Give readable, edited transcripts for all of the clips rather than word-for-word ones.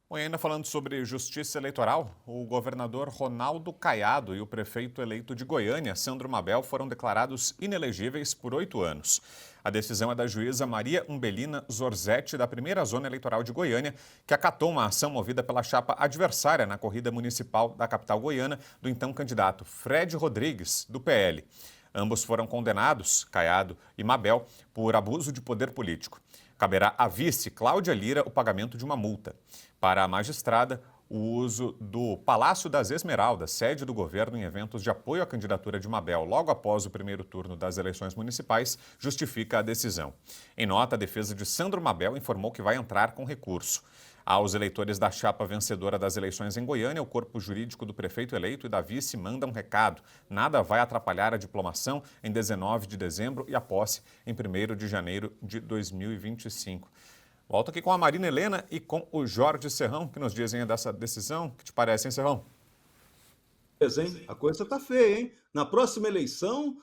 Bom, e ainda falando sobre justiça eleitoral, o governador Ronaldo Caiado e o prefeito eleito de Goiânia, Sandro Mabel, foram declarados inelegíveis por 8 anos. A decisão é da juíza Maria Umbelina Zorzetti, da primeira zona eleitoral de Goiânia, que acatou uma ação movida pela chapa adversária na corrida municipal da capital goiana, do então candidato Fred Rodrigues, do PL. Ambos foram condenados, Caiado e Mabel, por abuso de poder político. Caberá à vice Cláudia Lira o pagamento de uma multa. Para a magistrada, o uso do Palácio das Esmeraldas, sede do governo em eventos de apoio à candidatura de Mabel logo após o primeiro turno das eleições municipais, justifica a decisão. Em nota, a defesa de Sandro Mabel informou que vai entrar com recurso. Aos eleitores da chapa vencedora das eleições em Goiânia, o corpo jurídico do prefeito eleito e da vice manda um recado. Nada vai atrapalhar a diplomação em 19 de dezembro e a posse em 1º de janeiro de 2025. Volto aqui com a Marina Helena e com o Jorge Serrão, que nos dizem dessa decisão. O que te parece, hein, Serrão? Beleza, hein? A coisa tá feia, hein? Na próxima eleição,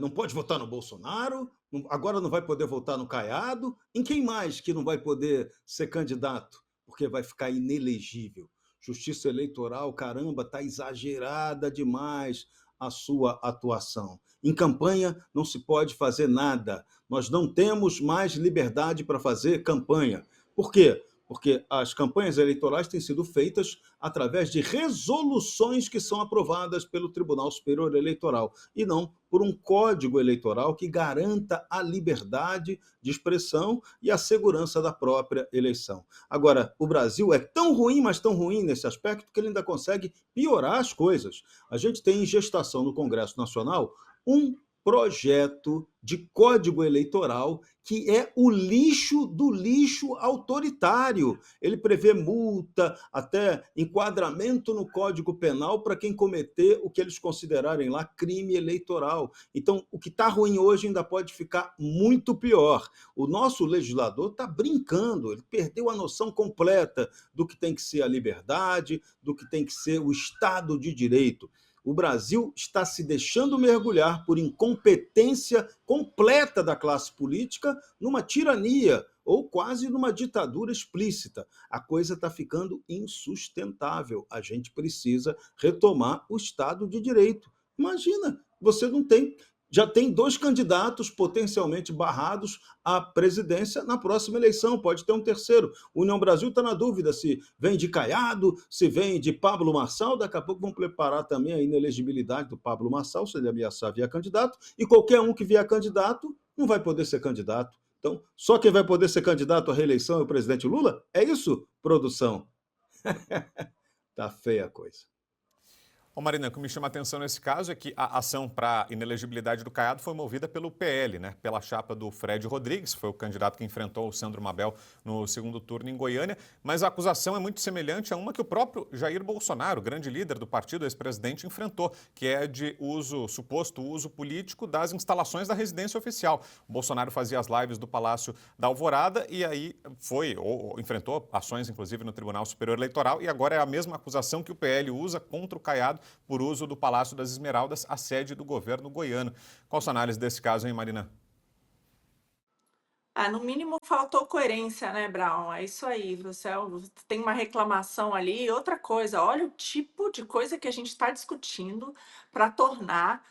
não pode votar no Bolsonaro, agora não vai poder votar no Caiado. Em quem mais que não vai poder ser candidato? Porque vai ficar inelegível. Justiça eleitoral, caramba, tá exagerada demais a sua atuação. Em campanha não se pode fazer nada. Nós não temos mais liberdade para fazer campanha. Por quê? Porque as campanhas eleitorais têm sido feitas através de resoluções que são aprovadas pelo Tribunal Superior Eleitoral e não por um código eleitoral que garanta a liberdade de expressão e a segurança da própria eleição. Agora, o Brasil é tão ruim, mas tão ruim nesse aspecto, que ele ainda consegue piorar as coisas. A gente tem em gestação no Congresso Nacional um projeto de código eleitoral que é o lixo do lixo autoritário. Ele prevê multa, até enquadramento no Código Penal para quem cometer o que eles considerarem lá crime eleitoral. Então, o que está ruim hoje ainda pode ficar muito pior. O nosso legislador está brincando, ele perdeu a noção completa do que tem que ser a liberdade, do que tem que ser o Estado de Direito. O Brasil está se deixando mergulhar por incompetência completa da classe política numa tirania ou quase numa ditadura explícita. A coisa está ficando insustentável. A gente precisa retomar o Estado de Direito. Imagina, você não tem. Já tem dois candidatos potencialmente barrados à presidência na próxima eleição, pode ter um terceiro. União Brasil está na dúvida se vem de Caiado, se vem de Pablo Marçal. Daqui a pouco vão preparar também a inelegibilidade do Pablo Marçal, se ele ameaçar vier candidato, e qualquer um que vier candidato não vai poder ser candidato. Então, só quem vai poder ser candidato à reeleição é o presidente Lula? É isso, produção? Tá feia a coisa. Ô Marina, o que me chama a atenção nesse caso é que a ação para inelegibilidade do Caiado foi movida pelo PL, né? Pela chapa do Fred Rodrigues, foi o candidato que enfrentou o Sandro Mabel no segundo turno em Goiânia, mas a acusação é muito semelhante a uma que o próprio Jair Bolsonaro, grande líder do partido, ex-presidente, enfrentou, que é de suposto uso político das instalações da residência oficial. O Bolsonaro fazia as lives do Palácio da Alvorada e aí ou enfrentou ações, inclusive, no Tribunal Superior Eleitoral, e agora é a mesma acusação que o PL usa contra o Caiado por uso do Palácio das Esmeraldas, a sede do governo goiano. Qual a sua análise desse caso, hein, Marina? Ah, no mínimo faltou coerência, né, Brown? É isso aí. Você tem uma reclamação ali. E outra coisa, olha o tipo de coisa que a gente está discutindo para tornar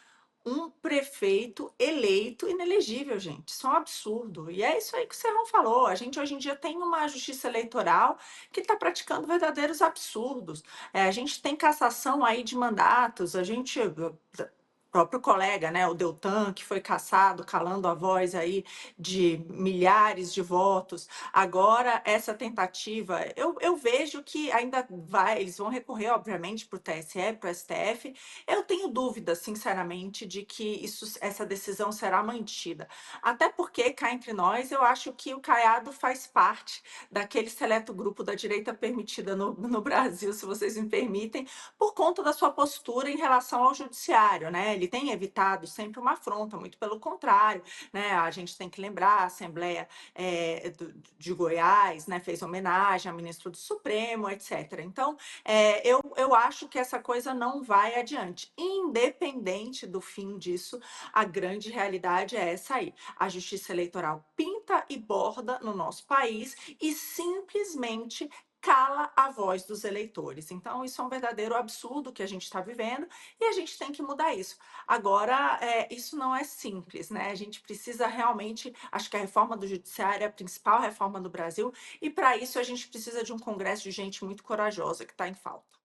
um prefeito eleito inelegível, gente. Isso é um absurdo. E é isso aí que o Serrão falou. A gente hoje em dia tem uma justiça eleitoral que está praticando verdadeiros absurdos. A gente tem cassação aí de mandatos, a gente. Próprio colega, né, o Deltan, que foi cassado, calando a voz aí de milhares de votos. Agora, essa tentativa, eu vejo que ainda eles vão recorrer, obviamente, para o TSE, para o STF. Eu tenho dúvidas, sinceramente, de que essa decisão será mantida. Até porque, cá entre nós, eu acho que o Caiado faz parte daquele seleto grupo da direita permitida no Brasil, se vocês me permitem, por conta da sua postura em relação ao judiciário, né? Ele tem evitado sempre uma afronta, muito pelo contrário, né? A gente tem que lembrar, a Assembleia de Goiás, né, fez homenagem ao ministro do Supremo, etc. Então, eu acho que essa coisa não vai adiante. Independente do fim disso, a grande realidade é essa aí. A justiça eleitoral pinta e borda no nosso país e simplesmente cala a voz dos eleitores. Então, isso é um verdadeiro absurdo que a gente está vivendo e a gente tem que mudar isso. Agora, isso não é simples, né? A gente precisa realmente, acho que a reforma do judiciário é a principal reforma do Brasil, e para isso a gente precisa de um congresso de gente muito corajosa que está em falta.